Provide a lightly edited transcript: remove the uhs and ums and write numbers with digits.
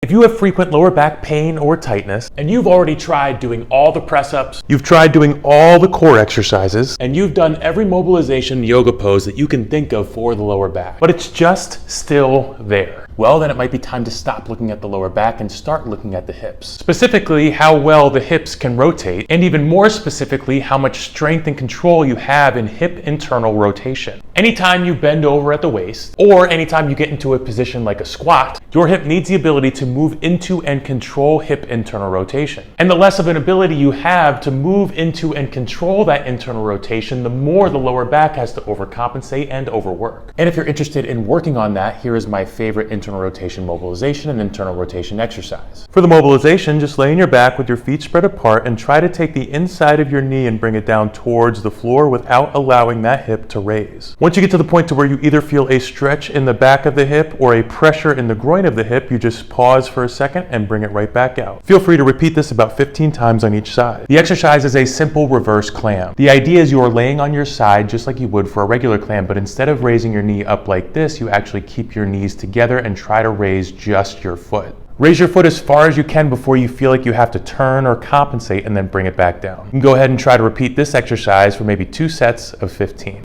If you have frequent lower back pain or tightness, and you've already tried doing all the press-ups, you've tried doing all the core exercises, and you've done every mobilization yoga pose that you can think of for the lower back, but it's just still there, well, then it might be time to stop looking at the lower back and start looking at the hips. Specifically, how well the hips can rotate, and even more specifically, how much strength and control you have in hip internal rotation. Anytime you bend over at the waist, or anytime you get into a position like a squat, your hip needs the ability to move into and control hip internal rotation. And the less of an ability you have to move into and control that internal rotation, the more the lower back has to overcompensate and overwork. And if you're interested in working on that, here is my favorite internal rotation mobilization and internal rotation exercise. For the mobilization, just lay on your back with your feet spread apart and try to take the inside of your knee and bring it down towards the floor without allowing that hip to raise. Once you get to the point to where you either feel a stretch in the back of the hip or a pressure in the groin of the hip, you just pause for a second and bring it right back out. Feel free to repeat this about 15 times on each side. The exercise is a simple reverse clam. The idea is you are laying on your side just like you would for a regular clam, but instead of raising your knee up like this, you actually keep your knees together and try to raise just your foot. Raise your foot as far as you can before you feel like you have to turn or compensate, and then bring it back down. You can go ahead and try to repeat this exercise for maybe 2 sets of 15.